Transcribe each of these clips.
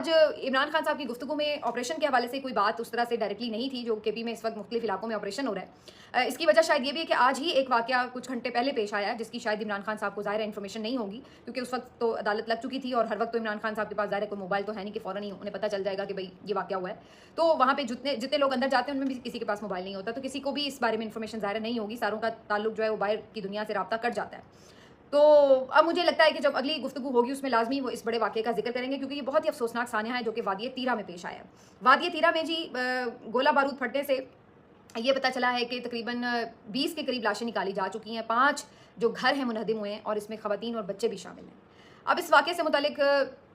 आज इमरान खान साहब की गुफ्तगू में ऑपरेशन के हवाले से कोई बात उस तरह से डायरेक्टली नहीं थी जो केपी में इस वक्त मुख्तलिफ इलाकों में ऑपरेशन हो रहा है। इसकी वजह शायद ये भी है कि आज ही एक वाकया कुछ घंटे पहले पेश आया जिसकी शायद इमरान खान साहब को ज़ाहिर इन्फॉर्मेशन नहीं होगी, क्योंकि उस वक्त तो अदालत लग चुकी थी और हर वक्त तो इमरान खान साहब के पास ज़ाहिर कोई मोबाइल तो है नहीं कि फ़ौरन ही उन्हें पता चल जाएगा कि भाई ये वाकया हुआ है। तो वहाँ पे जितने जितने लोग अंदर जाते हैं उनमें भी किसी के पास मोबाइल नहीं होता, तो किसी को भी इस बारे में इन्फॉर्मेशन ज़ाहिर नहीं होगी। सारों का ताल्लुक जो है वो बाहर की दुनिया से रब्ता कट जाता है। तो अब मुझे लगता है कि जब अगली गुफ्तगू होगी उसमें लाजमी वो इस बड़े वाक़े का ज़िक्र करेंगे, क्योंकि ये बहुत ही अफसोसनाक सानिया है जो कि वादिय तीरा में पेश आया है। वादिय तीरा में जी गोला बारूद फटने से ये पता चला है कि तकरीबन 20 के करीब लाशें निकाली जा चुकी हैं। 5 जो घर हैं मुनहदिम हुए हैं और इसमें ख़वातीन और बच्चे भी शामिल हैं। अब इस वाक़े से मुतालिक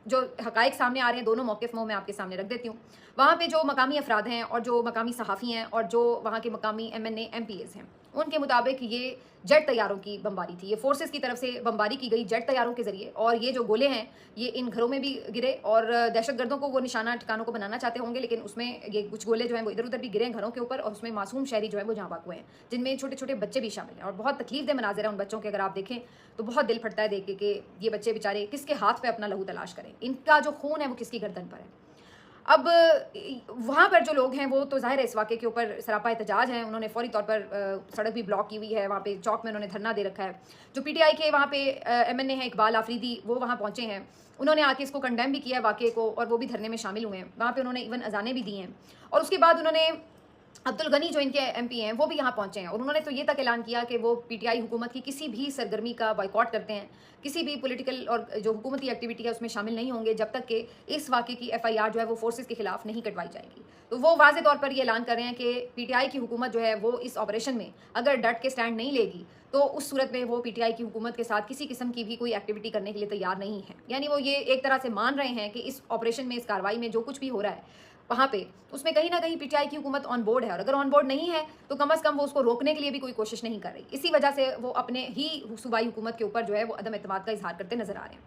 जो हक़ाइक़ सामने आ रहे हैं, दोनों मौक़िफ़ मैं आपके सामने रख देती हूँ। वहाँ पे जो मकामी अफ़राद हैं और जो मकामी सहाफ़ी हैं और जो वहाँ के मकामी MNA MPAs हैं, उनके मुताबिक ये जेट तैयारों की बमबारी थी। ये फ़ोर्सेस की तरफ से बमबारी की गई जेट तैयारों के ज़रिए, और ये जो गोले हैं ये इन घरों में भी गिरे और दहशतगर्दों को वो निशाना ठिकानों को बनाना चाहते होंगे, लेकिन उसमें ये कुछ गोले जो हैं वो इधर-उधर भी गिरे हैं घरों के ऊपर, और उसमें मासूम शहरी जो है वो जहाँ बाक हुए हैं, जिनमें छोटे-छोटे बच्चे भी शामिल हैं। और बहुत तकलीफ़देह मनाज़िर हैं उन बच्चों के, अगर आप देखें तो बहुत दिल फटता है देख के कि ये बच्चे बेचारे किसके हाथ पे अपना लहू तलाश करें, इनका जो खून है वो किसकी गर्दन पर है। अब वहाँ पर जो लोग हैं वो तो ज़ाहिर है इस वाक़े के ऊपर सरापा एहतजाज हैं। उन्होंने फ़ौरी तौर पर सड़क भी ब्लॉक की हुई है, वहाँ पे चौक में उन्होंने धरना दे रखा है। जो PTI के वहाँ पे MNA हैं इकबाल आफरीदी, वो वहाँ पहुँचे हैं। उन्होंने आके इसको कंडेम भी किया है वाक़े को, और वो भी धरने में शामिल हुए हैं। वहाँ पे उन्होंने इवन अज़ानें भी दी हैं, और उसके बाद उन्होंने अब्दुल गनी जो इनके MP हैं वो भी यहाँ पहुँचे हैं, और उन्होंने तो ये तक ऐलान किया कि वो PTI हुकूमत की किसी भी सरगर्मी का बॉयकॉट करते हैं, किसी भी पॉलिटिकल और जो हुकूमती एक्टिविटी है उसमें शामिल नहीं होंगे जब तक कि इस वाक़े की FIR जो है वो फोर्सेस के खिलाफ नहीं कटवाई जाएगी। तो वो वाज़े तौर पर ये ऐलान कर रहे हैं कि PTI की हुकूमत जो है वो इस ऑपरेशन में अगर डट के स्टैंड नहीं लेगी तो उस सूरत में वो PTI की हुकूमत के साथ किसी किस्म की भी कोई एक्टिविटी करने के लिए तैयार नहीं है। यानी वो ये एक तरह से मान रहे हैं कि इस ऑपरेशन में, इस कार्रवाई में जो कुछ भी हो रहा है वहाँ पे, उसमें कहीं न कहीं PTI की हुकूमत ऑन बोर्ड है, और अगर ऑन बोर्ड नहीं है तो कम से कम वो उसको रोकने के लिए भी कोई कोशिश नहीं कर रही। इसी वजह से वो अपने ही सूबाई हुकूमत के ऊपर जो है वो अदम एतमाद का इज़हार करते नज़र आ रहे हैं।